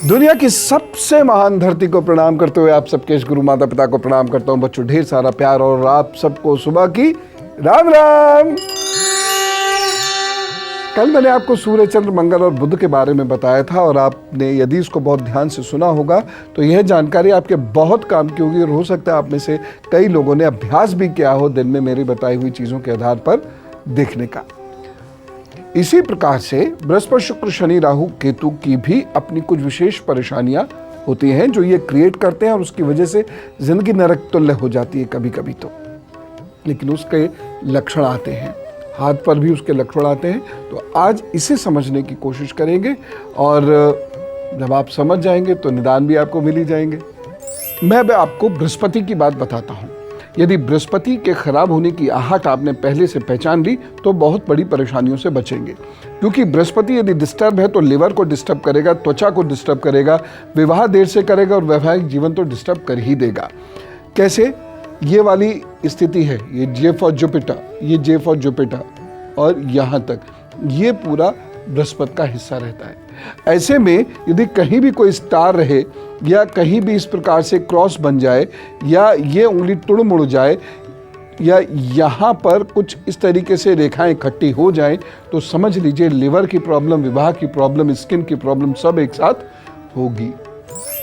दुनिया की सबसे महान धरती को प्रणाम करते हुए आप सबके इस गुरु माता पिता को प्रणाम करता हूं। बच्चों, ढेर सारा प्यार और आप सबको सुबह की राम राम। कल मैंने आपको सूर्य, चंद्र, मंगल और बुध के बारे में बताया था और आपने यदि इसको बहुत ध्यान से सुना होगा तो यह जानकारी आपके बहुत काम की होगी और हो सकता है आप में से कई लोगों ने अभ्यास भी किया हो दिन में मेरी बताई हुई चीज़ों के आधार पर देखने का। इसी प्रकार से बृहस्पति, शुक्र, शनि, राहु, केतु की भी अपनी कुछ विशेष परेशानियां होती हैं जो ये क्रिएट करते हैं और उसकी वजह से जिंदगी नरक तुल्य हो जाती है कभी कभी तो। लेकिन उसके लक्षण आते हैं, हाथ पर भी उसके लक्षण आते हैं। तो आज इसे समझने की कोशिश करेंगे और जब आप समझ जाएंगे तो निदान भी आपको मिल ही जाएंगे। मैं आपको बृहस्पति की बात बताता हूँ। यदि बृहस्पति के खराब होने की आहट आपने पहले से पहचान ली तो बहुत बड़ी परेशानियों से बचेंगे, क्योंकि बृहस्पति यदि डिस्टर्ब है तो लिवर को डिस्टर्ब करेगा, त्वचा को डिस्टर्ब करेगा, विवाह देर से करेगा और वैवाहिक जीवन तो डिस्टर्ब कर ही देगा। कैसे? ये वाली स्थिति है, ये जे फॉर जुपिटर, ये जे फॉर जुपिटर और यहाँ तक ये पूरा बृहस्पति का हिस्सा रहता है। ऐसे में यदि कहीं भी कोई स्टार रहे या कहीं भी इस प्रकार से क्रॉस बन जाए या ये उंगली तुड़ मुड़ जाए या यहाँ पर कुछ इस तरीके से रेखाएं इकट्ठी हो जाएं तो समझ लीजिए लिवर की प्रॉब्लम, विवाह की प्रॉब्लम, स्किन की प्रॉब्लम सब एक साथ होगी।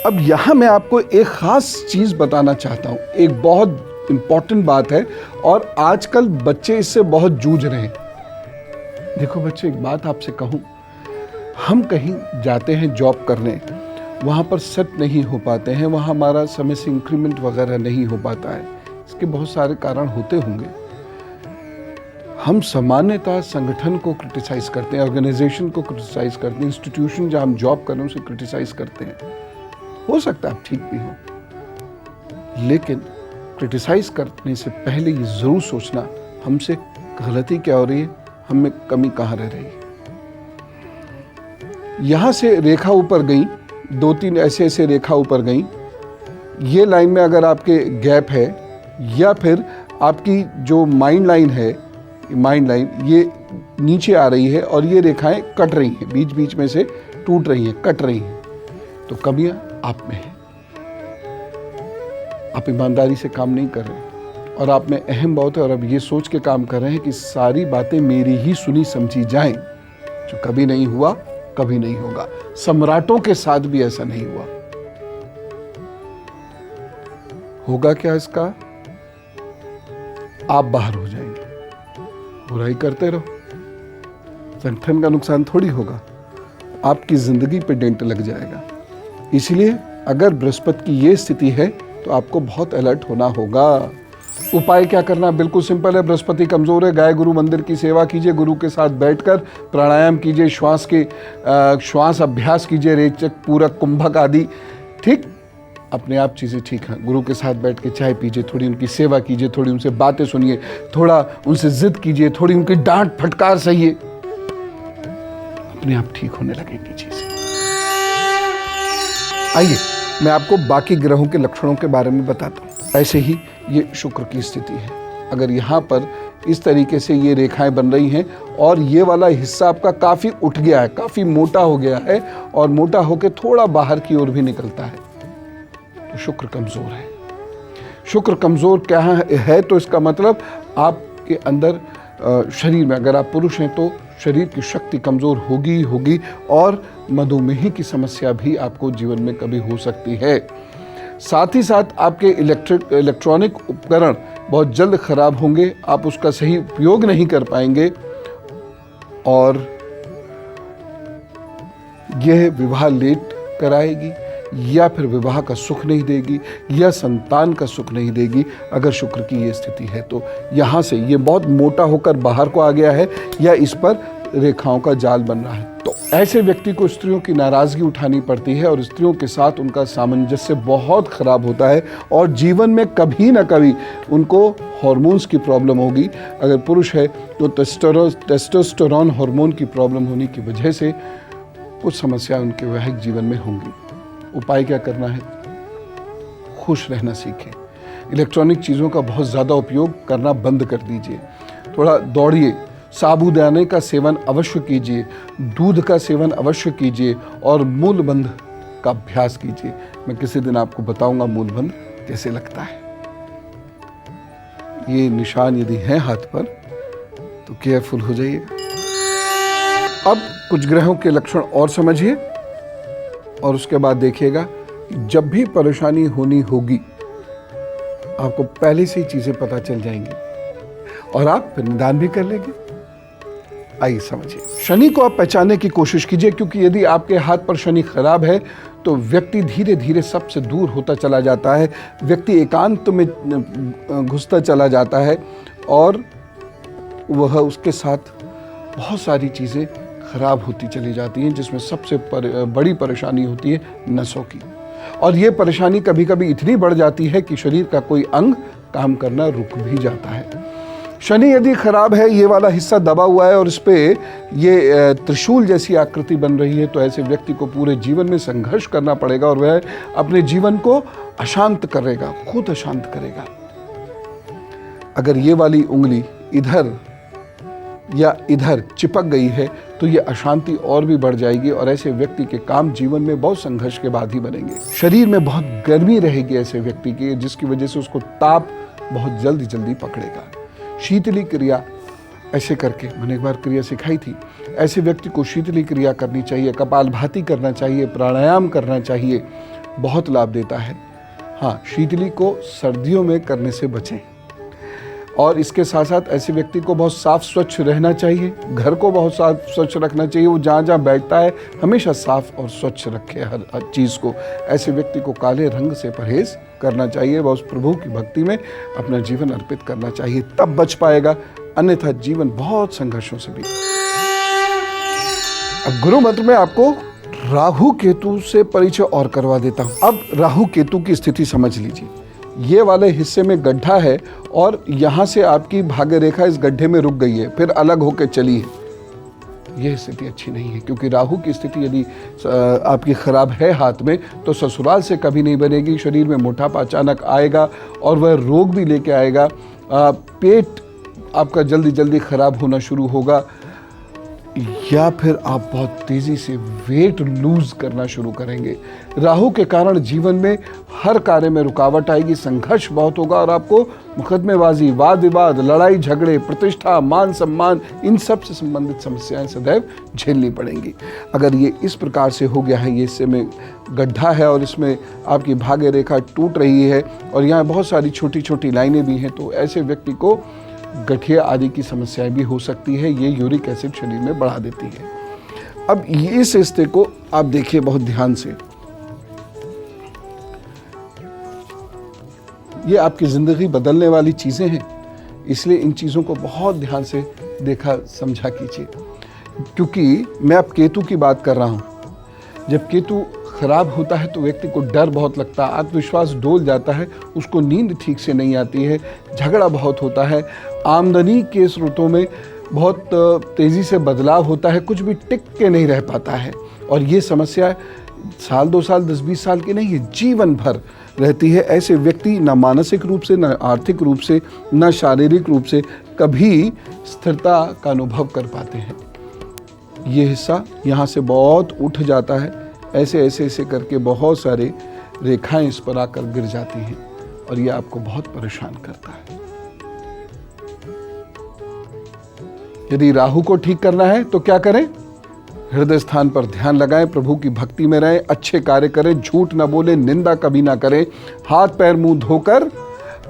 अब यहाँ मैं आपको एक ख़ास चीज़ बताना चाहता हूँ, एक बहुत इम्पॉर्टेंट बात है और आजकल बच्चे इससे बहुत जूझ रहे हैं। देखो बच्चे, एक बात आपसे कहूँ, हम कहीं जाते हैं जॉब करने, वहाँ पर सेट नहीं हो पाते हैं, वहाँ हमारा समय से इंक्रीमेंट वगैरह नहीं हो पाता है। इसके बहुत सारे कारण होते होंगे। हम सामान्यतः संगठन को क्रिटिसाइज करते हैं, ऑर्गेनाइजेशन को क्रिटिसाइज करते हैं, इंस्टीट्यूशन जहाँ हम जॉब कर रहे हैं उसे क्रिटिसाइज करते हैं। हो सकता है आप ठीक भी हो, लेकिन क्रिटिसाइज करने से पहले ये ज़रूर सोचना हमसे गलती क्या हो रही है, हमें कमी कहाँ रह रही है। यहाँ से रेखा ऊपर गई, 2-3 ऐसे रेखा ऊपर गई, ये लाइन में अगर आपके गैप है या फिर आपकी जो माइंड लाइन है, माइंड लाइन ये नीचे आ रही है और ये रेखाएं कट रही हैं, बीच बीच में से टूट रही हैं, कट रही हैं, तो कमियां आप में है। आप ईमानदारी से काम नहीं कर रहे और आप में अहम बहुत है और अब ये सोच के काम कर रहे हैं कि सारी बातें मेरी ही सुनी समझी जाएं, जो कभी नहीं हुआ, कभी नहीं होगा। सम्राटों के साथ भी ऐसा नहीं हुआ। होगा क्या इसका? आप बाहर हो जाएंगे, बुराई करते रहो, संगठन का नुकसान थोड़ी होगा, आपकी जिंदगी पे डेंट लग जाएगा। इसलिए अगर बृहस्पति की ये स्थिति है तो आपको बहुत अलर्ट होना होगा। उपाय क्या करना? बिल्कुल सिंपल है। बृहस्पति कमजोर है, गाय गुरु मंदिर की सेवा कीजिए, गुरु के साथ बैठकर प्राणायाम कीजिए, श्वास अभ्यास कीजिए, रेचक, पूरक, कुंभक आदि। ठीक, अपने आप चीज़ें ठीक हैं। गुरु के साथ बैठ के चाय पीजिए, थोड़ी उनकी सेवा कीजिए, थोड़ी उनसे बातें सुनिए, थोड़ा उनसे जिद कीजिए, थोड़ी उनकी डांट फटकार सहिए, अपने आप ठीक होने लगेंगी चीज़ें। आइए मैं आपको बाकी ग्रहों के लक्षणों के बारे में बताता हूँ। ऐसे ही ये शुक्र की स्थिति है। अगर यहाँ पर इस तरीके से ये रेखाएं बन रही हैं और ये वाला हिस्सा आपका काफ़ी उठ गया है, काफ़ी मोटा हो गया है और मोटा होकर थोड़ा बाहर की ओर भी निकलता है, तो शुक्र कमज़ोर है। शुक्र कमज़ोर क्या है तो इसका मतलब आपके अंदर शरीर में, अगर आप पुरुष हैं तो शरीर की शक्ति कमज़ोर होगी होगी और मधुमेह की समस्या भी आपको जीवन में कभी हो सकती है। साथ ही साथ आपके इलेक्ट्रॉनिक उपकरण बहुत जल्द खराब होंगे, आप उसका सही उपयोग नहीं कर पाएंगे और यह विवाह लेट कराएगी या फिर विवाह का सुख नहीं देगी या संतान का सुख नहीं देगी। अगर शुक्र की ये स्थिति है तो यहाँ से ये बहुत मोटा होकर बाहर को आ गया है या इस पर रेखाओं का जाल बन रहा है, तो ऐसे व्यक्ति को स्त्रियों की नाराज़गी उठानी पड़ती है और स्त्रियों के साथ उनका सामंजस्य बहुत ख़राब होता है और जीवन में कभी ना कभी उनको हार्मोन्स की प्रॉब्लम होगी। अगर पुरुष है तो टेस्टोस्टेरोन हार्मोन की प्रॉब्लम होने की वजह से कुछ समस्या उनके वैवाहिक जीवन में होंगी। उपाय क्या करना है? खुश रहना सीखें। इलेक्ट्रॉनिक चीज़ों का बहुत ज़्यादा उपयोग करना बंद कर दीजिए। थोड़ा दौड़िए, साबूदाने का सेवन अवश्य कीजिए, दूध का सेवन अवश्य कीजिए और मूलबंध का अभ्यास कीजिए। मैं किसी दिन आपको बताऊंगा मूलमंत्र कैसे लगता है। ये निशान यदि हैं हाथ पर तो केयरफुल हो जाइएगा। अब कुछ ग्रहों के लक्षण और समझिए और उसके बाद देखिएगा कि जब भी परेशानी होनी होगी आपको पहले से ही चीजें पता चल जाएंगी और आप फिर निदान भी कर लेंगे। आइए समझिए। शनि को आप पहचानने की कोशिश कीजिए, क्योंकि यदि आपके हाथ पर शनि खराब है तो व्यक्ति धीरे धीरे सबसे दूर होता चला जाता है, व्यक्ति एकांत में घुसता चला जाता है और वह उसके साथ बहुत सारी चीज़ें खराब होती चली जाती हैं, जिसमें सबसे बड़ी परेशानी होती है नसों की। और ये परेशानी कभी कभी इतनी बढ़ जाती है कि शरीर का कोई अंग काम करना रुक भी जाता है। शनि यदि खराब है, ये वाला हिस्सा दबा हुआ है और इस पे ये त्रिशूल जैसी आकृति बन रही है, तो ऐसे व्यक्ति को पूरे जीवन में संघर्ष करना पड़ेगा और वह अपने जीवन को अशांत करेगा, खुद अशांत करेगा। अगर ये वाली उंगली इधर या इधर चिपक गई है तो ये अशांति और भी बढ़ जाएगी और ऐसे व्यक्ति के काम जीवन में बहुत संघर्ष के बाद ही बनेंगे। शरीर में बहुत गर्मी रहेगी ऐसे व्यक्ति की, जिसकी वजह से उसको ताप बहुत जल्दी जल्दी पकड़ेगा। शीतली क्रिया ऐसे करके, मैंने एक बार क्रिया सिखाई थी, ऐसे व्यक्ति को शीतली क्रिया करनी चाहिए, कपालभाति करना चाहिए, प्राणायाम करना चाहिए, बहुत लाभ देता है। हाँ, शीतली को सर्दियों में करने से बचें। और इसके साथ साथ ऐसे व्यक्ति को बहुत साफ स्वच्छ रहना चाहिए, घर को बहुत साफ स्वच्छ रखना चाहिए, वो जहाँ जहाँ बैठता है हमेशा साफ और स्वच्छ रखे हर चीज़ को। ऐसे व्यक्ति को काले रंग से परहेज करना चाहिए, वह उस प्रभु की भक्ति में अपना जीवन अर्पित करना चाहिए, तब बच पाएगा, अन्यथा जीवन बहुत संघर्षों से बीते। अब गुरु मंत्र में आपको राहु केतु से परिचय और करवा देता हूँ। अब राहु केतु की स्थिति समझ लीजिए। ये वाले हिस्से में गड्ढा है और यहाँ से आपकी भाग्य रेखा इस गड्ढे में रुक गई है, फिर अलग होकर चली है। यह स्थिति अच्छी नहीं है, क्योंकि राहु की स्थिति यदि आपकी खराब है हाथ में तो ससुराल से कभी नहीं बनेगी। शरीर में मोटापा अचानक आएगा और वह रोग भी लेके आएगा। पेट आपका जल्दी जल्दी खराब होना शुरू होगा, या फिर आप बहुत तेजी से वेट लूज करना शुरू करेंगे। राहु के कारण जीवन में हर कार्य में रुकावट आएगी, संघर्ष बहुत होगा और आपको मुकदमेबाजी, वाद विवाद, लड़ाई झगड़े, प्रतिष्ठा, मान सम्मान, इन सब से संबंधित समस्याएं सदैव झेलनी पड़ेंगी। अगर ये इस प्रकार से हो गया है, ये इससे में गड्ढा है और इसमें आपकी भाग्य रेखा टूट रही है और यहाँ बहुत सारी छोटी छोटी लाइनें भी हैं, तो ऐसे व्यक्ति को गठिया आदि की समस्याएं भी हो सकती है। ये यूरिक एसिड शरीर में बढ़ा देती है। अब ये इस रिश्ते को आप देखिए बहुत ध्यान से। ये आपकी जिंदगी बदलने वाली चीजें हैं, इसलिए इन चीजों को बहुत ध्यान से देखा समझा कीजिए। क्योंकि मैं अब केतु की बात कर रहा हूं। जब केतु खराब होता है तो व्यक्ति को डर बहुत लगता है, आत्मविश्वास डोल जाता है, उसको नींद ठीक से नहीं आती है, झगड़ा बहुत होता है, आमदनी के स्रोतों में बहुत तेज़ी से बदलाव होता है, कुछ भी टिक के नहीं रह पाता है। और ये समस्या साल 2 साल 10-20 साल की नहीं है, जीवन भर रहती है। ऐसे व्यक्ति न मानसिक रूप से, न आर्थिक रूप से, न शारीरिक रूप से कभी स्थिरता का अनुभव कर पाते हैं। ये हिस्सा यहाँ से बहुत उठ जाता है, ऐसे ऐसे ऐसे करके बहुत सारे रेखाएं इस पर आकर गिर जाती हैं और ये आपको बहुत परेशान करता है। यदि राहु को ठीक करना है तो क्या करें? हृदय स्थान पर ध्यान लगाएं, प्रभु की भक्ति में रहें, अच्छे कार्य करें, झूठ न बोलें, निंदा कभी ना करें, हाथ पैर मुंह धोकर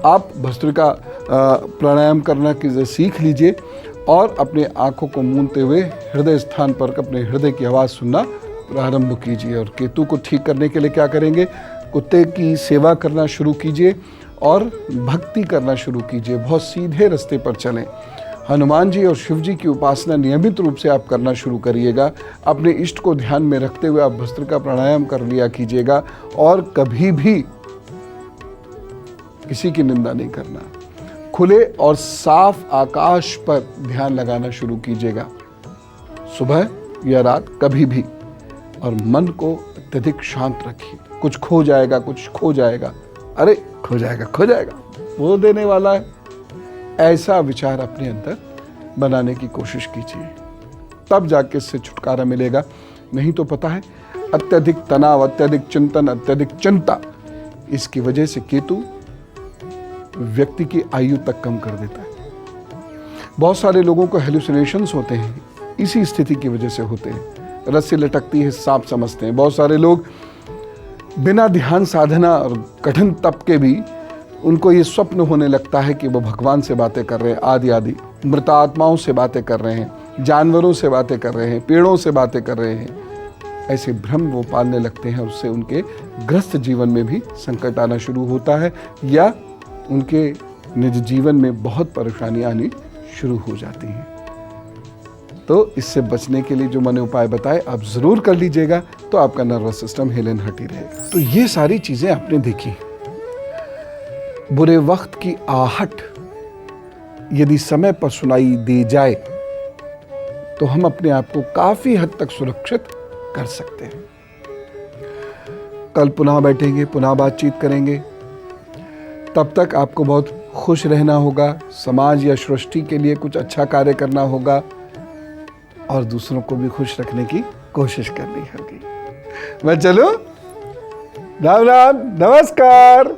आप भस्त्रिका प्राणायाम करना की सीख लीजिए और अपने आंखों को मूंदते हुए हृदय स्थान पर अपने हृदय की आवाज़ सुनना प्रारंभ कीजिए। और केतु को ठीक करने के लिए क्या करेंगे? कुत्ते की सेवा करना शुरू कीजिए और भक्ति करना शुरू कीजिए, बहुत सीधे रास्ते पर चलें। हनुमान जी और शिव जी की उपासना नियमित रूप से आप करना शुरू करिएगा। अपने इष्ट को ध्यान में रखते हुए आप भस्त्रिका प्राणायाम कर लिया कीजिएगा और कभी भी किसी की निंदा नहीं करना। खुले और साफ आकाश पर ध्यान लगाना शुरू कीजिएगा, सुबह या रात कभी भी, और मन को अत्यधिक शांत रखिए। कुछ खो जाएगा, कुछ खो जाएगा, अरे खो जाएगा खो जाएगा, वो देने वाला है, ऐसा विचार अपने अंदर बनाने की कोशिश कीजिए, तब जाके इससे छुटकारा मिलेगा। नहीं तो पता है अत्यधिक तनाव, अत्यधिक चिंतन, अत्यधिक चिंता, इसकी वजह से केतु व्यक्ति की आयु तक कम कर देता है। बहुत सारे लोगों को हेलुसिनेशंस होते हैं, इसी स्थिति की वजह से होते हैं। रस्सी लटकती है सांप समझते हैं। बहुत सारे लोग बिना ध्यान साधना और कठिन तप के भी उनको ये स्वप्न होने लगता है कि वो भगवान से बातें कर रहे हैं, आदि आदि, मृत आत्माओं से बातें कर रहे हैं, जानवरों से बातें कर रहे हैं, पेड़ों से बातें कर रहे हैं। ऐसे भ्रम वो पालने लगते हैं, उससे उनके ग्रस्त जीवन में भी संकट आना शुरू होता है या उनके निज जीवन में बहुत परेशानियां आनी शुरू हो जाती हैं। तो इससे बचने के लिए जो मैंने उपाय बताए आप ज़रूर कर लीजिएगा, तो आपका नर्वस सिस्टम हिलन हटी रहेगा। तो ये सारी चीज़ें आपने देखी। बुरे वक्त की आहट यदि समय पर सुनाई दे जाए तो हम अपने आप को काफ़ी हद तक सुरक्षित कर सकते हैं। कल पुनः बैठेंगे, पुनः बातचीत करेंगे। तब तक आपको बहुत खुश रहना होगा, समाज या सृष्टि के लिए कुछ अच्छा कार्य करना होगा और दूसरों को भी खुश रखने की कोशिश करनी होगी। मैं चलूं? राम राम, नमस्कार।